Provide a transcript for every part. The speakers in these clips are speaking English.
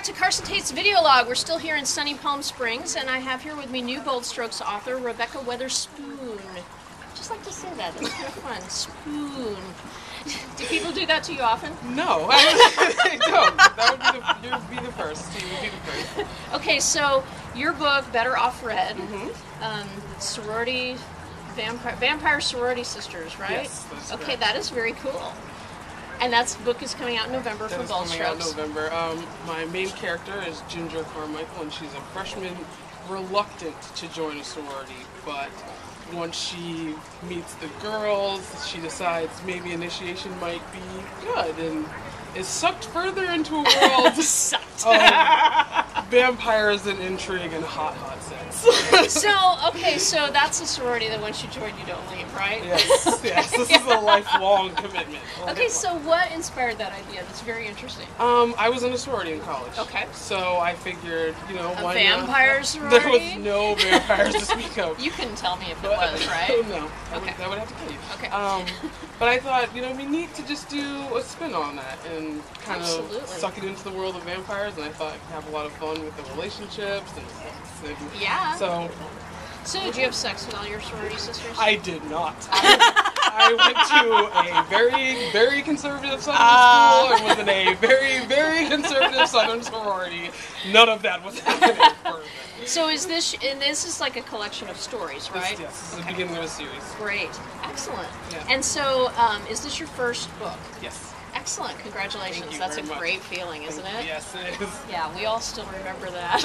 back to Carson Tate's Video Log. We're still here in sunny Palm Springs, and I have here with me new Bold Strokes author, Rebekah Weatherspoon. I just like to say that. That's kind of fun. Spoon. Do people do that to you often? No, I don't. That would be the first. You would be the first. Okay, so your book, Better Off Red, Sorority, Vampire Sorority Sisters, right? Yes, that's okay, correct. That is very cool. And that book is coming out in November for Bold Strokes. Coming out in November. My main character is Ginger Carmichael, and she's a freshman, reluctant to join a sorority, but once she meets the girls, she decides maybe initiation might be good, and is sucked further into a world of vampires and intrigue and hot sex. So that's a sorority that once you join, you don't leave, right? Yes, yes. This is a lifelong commitment. Okay, so what inspired that idea? That's very interesting. I was in a sorority in college. Okay. So I figured, why vampire not? sorority? There was no vampires to speak of. You couldn't tell me if it was, right? No, Okay. I would have to tell you. Okay. But I thought, it'd be neat to just do a spin on that and kind Absolutely. of suck it into the world of vampires, and I thought I could have a lot of fun with the relationships and sex. And Yeah. So did you have sex with all your sorority sisters? I did not. I went to a very, very conservative Southern school and was in a very, very conservative Southern sorority. None of that was happening for me. So is this is like a collection of stories, right? Yes, this is the beginning of a series. Great. Excellent. Yeah. And so is this your first book? Yes. Excellent. Congratulations. Thank you That's very a much. great feeling, isn't it? Yes, it is. Yeah, we all still remember that.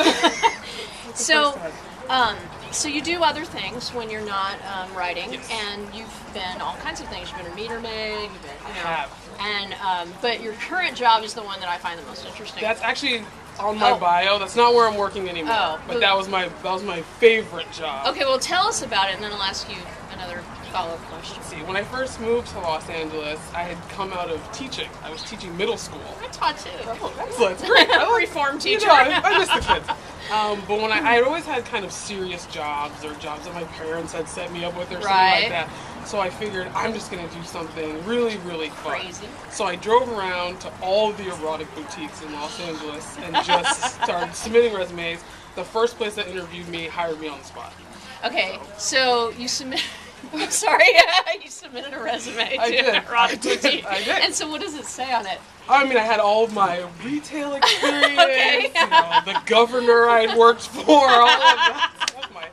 So you do other things when you're not writing, Yes. and you've been all kinds of things. You've been a meter maid, you've been, I have. and but your current job is the one that I find the most interesting. That's actually on my bio. That's not where I'm working anymore. Oh. But that was my favorite job. Okay, well tell us about it, and then I'll ask you another follow-up question. See, when I first moved to Los Angeles, I had come out of teaching. I was teaching middle school. I taught too. Oh, excellent. Great. I like, Reform teacher. I miss the kids. But when I had always had kind of serious jobs or jobs that my parents had set me up with or something like that. So I figured I'm just going to do something really, really fun. Crazy. So I drove around to all of the erotic boutiques in Los Angeles and just started submitting resumes. The first place that interviewed me hired me on the spot. Okay, so you submit. I'm sorry, you submitted a resume to an erotic boutique. I did. And so what does it say on it? I mean, I had all of my retail experience, Okay. the governor I'd worked for, all of that stuff, my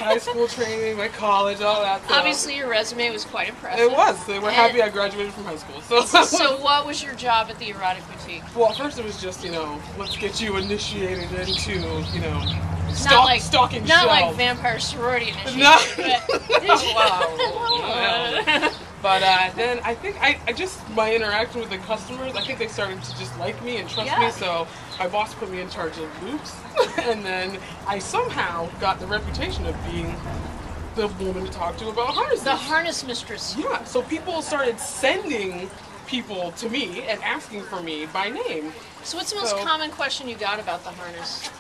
high school training, my college, all that stuff. Obviously, your resume was quite impressive. It was. They were happy I graduated from high school. So what was your job at the erotic boutique? Well, at first it was just, let's get you initiated into, stalking Not shelves. like vampire sorority initiation. No. But, But then I think I just, my interaction with the customers, I think they started to just like me and trust me, so my boss put me in charge of loops, and then I somehow got the reputation of being the woman to talk to about harnesses. the harness mistress. Yeah, so people started sending people to me and asking for me by name. So what's the most common question you got about the harness?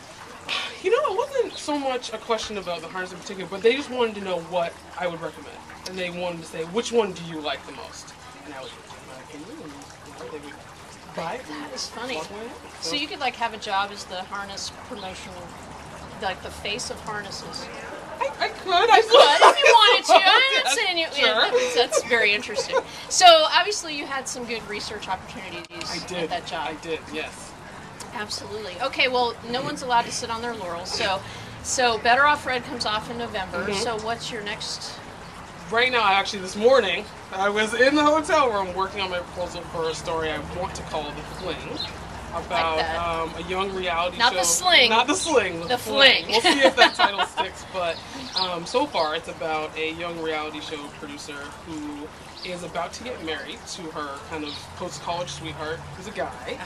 It wasn't so much a question about the harness in particular, but they just wanted to know what I would recommend. And they wanted to say, which one do you like the most? And I would give my opinion, and they would buy it. That is funny. So So you could have a job as the harness promotion, like the face of harnesses. I could. But if you wanted to, I'm not saying you. Sure. Yeah, that's very interesting. So obviously you had some good research opportunities at that job. I did, yes. Absolutely. Okay, well, no one's allowed to sit on their laurels. So Better Off Red comes off in November. So what's your next? Right now, actually, this morning, I was in the hotel room working on my proposal for a story I want to call The Fling, about a young reality show. Not the sling. Not the sling. The fling. We'll see if that title sticks, but so far it's about a young reality show producer who is about to get married to her kind of post-college sweetheart, who's a guy,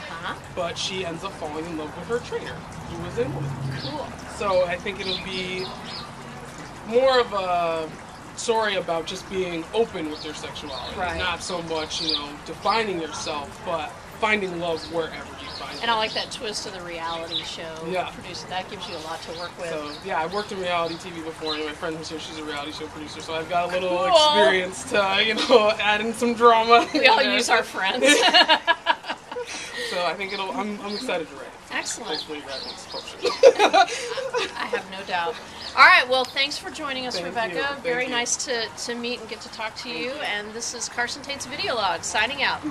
but she ends up falling in love with her trainer, who is a woman. Cool. So I think it'll be more of a story about just being open with your sexuality. Right. Not so much, defining yourself, but finding love wherever you find it. And I like that twist of the reality show. Yeah. Producer. That gives you a lot to work with. So, yeah, I've worked in reality TV before, and my friend who's here, she's a reality show producer, so I've got a little experience to, add in some drama. We all use our friends. So I think I'm excited to write it. Excellent. Hopefully that makes potion. I have no doubt. All right, well, thanks for joining us, Thank Rebecca. you. Thank Very you. nice to meet and get to talk to you. you. And this is Carson Tate's Video Log, signing out.